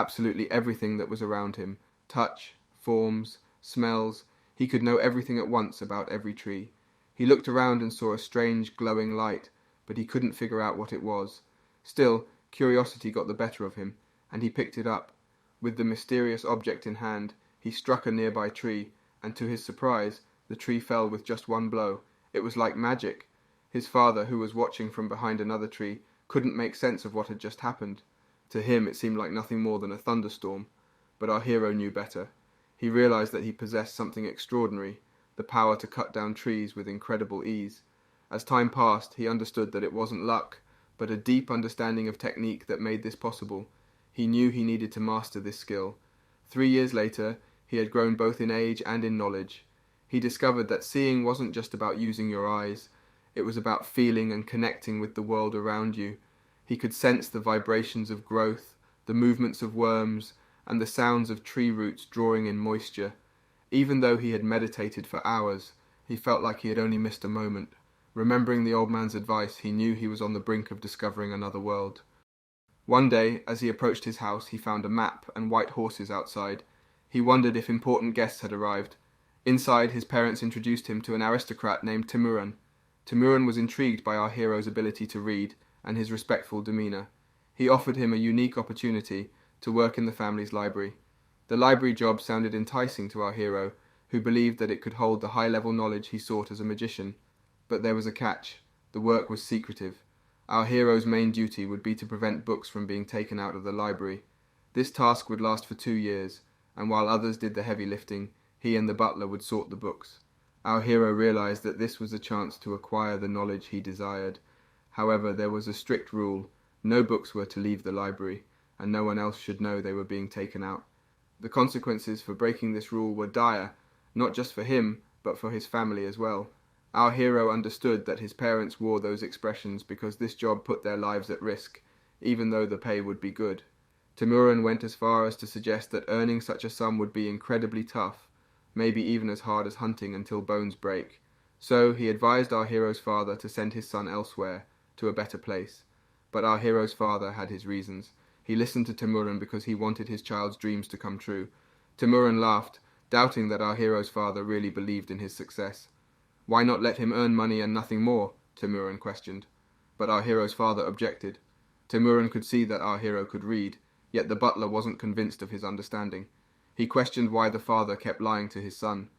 absolutely everything that was around him: touch, forms, smells. He could know everything at once about every tree. He looked around and saw a strange glowing light, but he couldn't figure out what it was. Still, curiosity got the better of him, and he picked it up. With the mysterious object in hand, he struck a nearby tree, and to his surprise, the tree fell with just one blow. It was like magic. His father, who was watching from behind another tree, couldn't make sense of what had just happened. To him it seemed like nothing more than a thunderstorm. But our hero knew better. He realized that he possessed something extraordinary, the power to cut down trees with incredible ease. As time passed, he understood that it wasn't luck, but a deep understanding of technique that made this possible. He knew he needed to master this skill. 3 years later, he had grown both in age and in knowledge. He discovered that seeing wasn't just about using your eyes. It was about feeling and connecting with the world around you. He could sense the vibrations of growth, the movements of worms, and the sounds of tree roots drawing in moisture. Even though he had meditated for hours, he felt like he had only missed a moment. Remembering the old man's advice, he knew he was on the brink of discovering another world. One day, as he approached his house, he found a map and white horses outside. He wondered if important guests had arrived. Inside, his parents introduced him to an aristocrat named Timuran. Timuran was intrigued by our hero's ability to read and his respectful demeanor. He offered him a unique opportunity to work in the family's library. The library job sounded enticing to our hero, who believed that it could hold the high-level knowledge he sought as a magician. But there was a catch. The work was secretive. Our hero's main duty would be to prevent books from being taken out of the library. This task would last for 2 years, and while others did the heavy lifting, he and the butler would sort the books. Our hero realized that this was a chance to acquire the knowledge he desired. However, there was a strict rule: no books were to leave the library, and no one else should know they were being taken out. The consequences for breaking this rule were dire, not just for him, but for his family as well. Our hero understood that his parents wore those expressions because this job put their lives at risk, even though the pay would be good. Timuran went as far as to suggest that earning such a sum would be incredibly tough, maybe even as hard as hunting until bones break. So he advised our hero's father to send his son elsewhere, to a better place. But our hero's father had his reasons. He listened to Timuran because he wanted his child's dreams to come true. Timuran laughed, doubting that our hero's father really believed in his success. "Why not let him earn money and nothing more?" Timuran questioned. But our hero's father objected. Timuran could see that our hero could read, yet the butler wasn't convinced of his understanding. He questioned why the father kept lying to his son.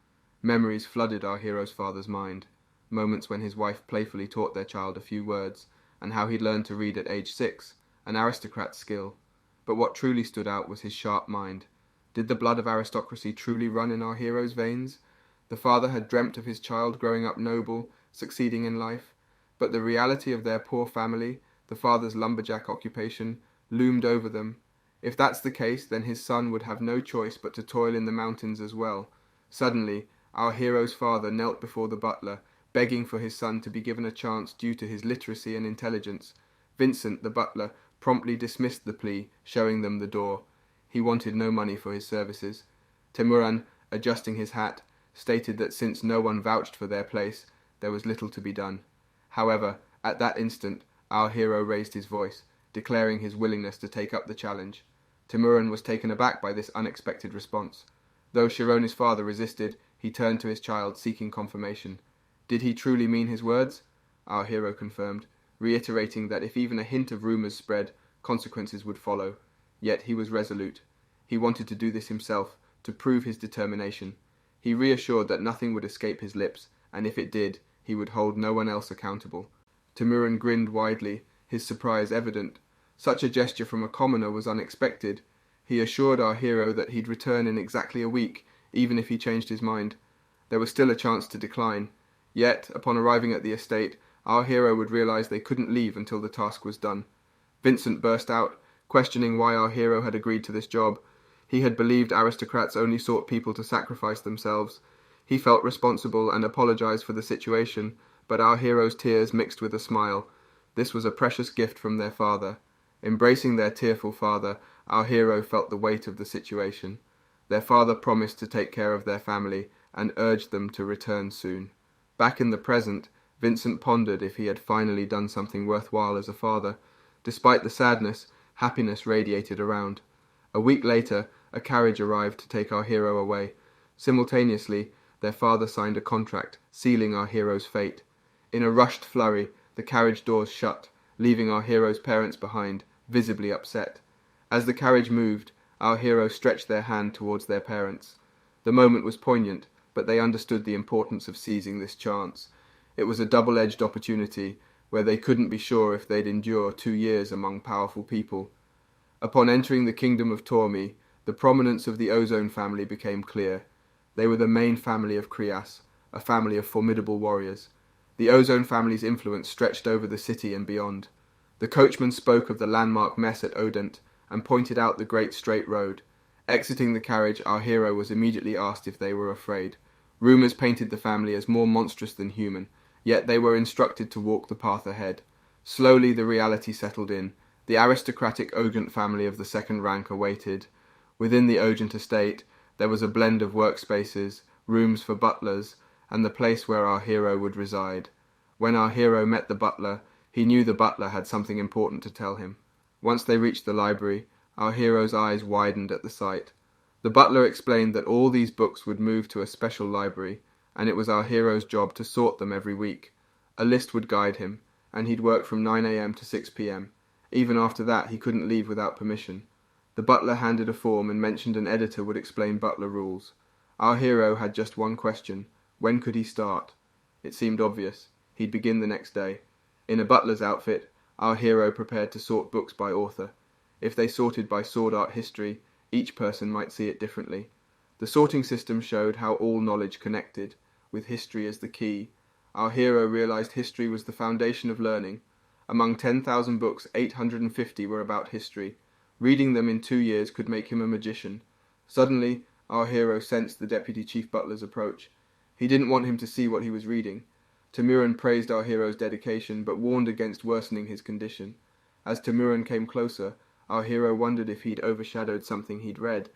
Memories flooded our hero's father's mind. Moments when his wife playfully taught their child a few words, and how he'd learned to read at age 6, an aristocrat's skill. But what truly stood out was his sharp mind. Did the blood of aristocracy truly run in our hero's veins? The father had dreamt of his child growing up noble, succeeding in life, but the reality of their poor family, the father's lumberjack occupation, loomed over them. If that's the case, then his son would have no choice but to toil in the mountains as well. Suddenly, our hero's father knelt before the butler, begging for his son to be given a chance due to his literacy and intelligence. Vincent, the butler, promptly dismissed the plea, showing them the door. He wanted no money for his services. Timuran, adjusting his hat, stated that since no one vouched for their place, there was little to be done. However, at that instant, our hero raised his voice, declaring his willingness to take up the challenge. Timuran was taken aback by this unexpected response. Though Shironi's father resisted, he turned to his child, seeking confirmation. Did he truly mean his words? Our hero confirmed, reiterating that if even a hint of rumors spread, consequences would follow. Yet he was resolute. He wanted to do this himself, to prove his determination. He reassured that nothing would escape his lips, and if it did, he would hold no one else accountable. Timuran grinned widely, his surprise evident. Such a gesture from a commoner was unexpected. He assured our hero that he'd return in exactly a week, even if he changed his mind. There was still a chance to decline. Yet, upon arriving at the estate, our hero would realize they couldn't leave until the task was done. Vincent burst out, questioning why our hero had agreed to this job. He had believed aristocrats only sought people to sacrifice themselves. He felt responsible and apologized for the situation, but our hero's tears mixed with a smile. This was a precious gift from their father. Embracing their tearful father, our hero felt the weight of the situation. Their father promised to take care of their family and urged them to return soon. Back in the present, Vincent pondered if he had finally done something worthwhile as a father. Despite the sadness, happiness radiated around. A week later, a carriage arrived to take our hero away. Simultaneously, their father signed a contract, sealing our hero's fate. In a rushed flurry, the carriage doors shut, leaving our hero's parents behind, visibly upset. As the carriage moved, our hero stretched their hand towards their parents. The moment was poignant, but they understood the importance of seizing this chance. It was a double-edged opportunity, where they couldn't be sure if they'd endure 2 years among powerful people. Upon entering the kingdom of Tormi, the prominence of the Ozone family became clear. They were the main family of Krias, a family of formidable warriors. The Ozone family's influence stretched over the city and beyond. The coachman spoke of the landmark mess at Odent and pointed out the great straight road. Exiting the carriage, our hero was immediately asked if they were afraid. Rumours painted the family as more monstrous than human, yet they were instructed to walk the path ahead. Slowly the reality settled in. The aristocratic Ogent family of the second rank awaited. Within the Ogent estate, there was a blend of workspaces, rooms for butlers, and the place where our hero would reside. When our hero met the butler, he knew the butler had something important to tell him. Once they reached the library, our hero's eyes widened at the sight. The butler explained that all these books would move to a special library, and it was our hero's job to sort them every week. A list would guide him, and he'd work from 9 a.m. to 6 p.m. Even after that, he couldn't leave without permission. The butler handed a form and mentioned an editor would explain butler rules. Our hero had just one question. When could he start? It seemed obvious. He'd begin the next day. In a butler's outfit, our hero prepared to sort books by author. If they sorted by sword art history, each person might see it differently. The sorting system showed how all knowledge connected, with history as the key. Our hero realized history was the foundation of learning. Among 10,000 books, 850 were about history. Reading them in 2 years could make him a magician. Suddenly, our hero sensed the deputy chief butler's approach. He didn't want him to see what he was reading. Timuran praised our hero's dedication, but warned against worsening his condition. As Timuran came closer, our hero wondered if he'd overshadowed something he'd read.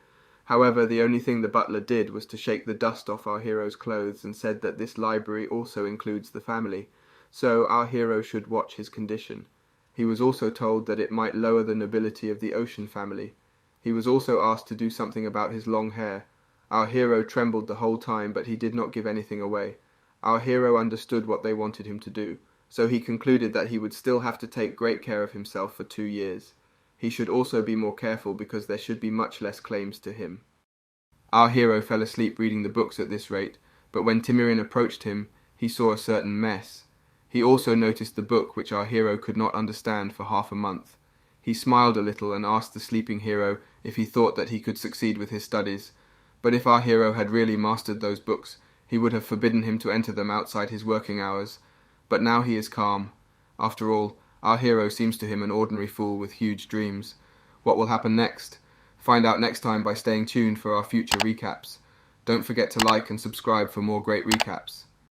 However, the only thing the butler did was to shake the dust off our hero's clothes and said that this library also includes the family, so our hero should watch his condition. He was also told that it might lower the nobility of the Ocean family. He was also asked to do something about his long hair. Our hero trembled the whole time, but he did not give anything away. Our hero understood what they wanted him to do, so he concluded that he would still have to take great care of himself for 2 years. He should also be more careful because there should be much less claims to him. Our hero fell asleep reading the books at this rate, but when Timurin approached him, he saw a certain mess. He also noticed the book which our hero could not understand for half a month. He smiled a little and asked the sleeping hero if he thought that he could succeed with his studies, but if our hero had really mastered those books, he would have forbidden him to enter them outside his working hours. But now he is calm. After all, our hero seems to him an ordinary fool with huge dreams. What will happen next? Find out next time by staying tuned for our future recaps. Don't forget to like and subscribe for more great recaps.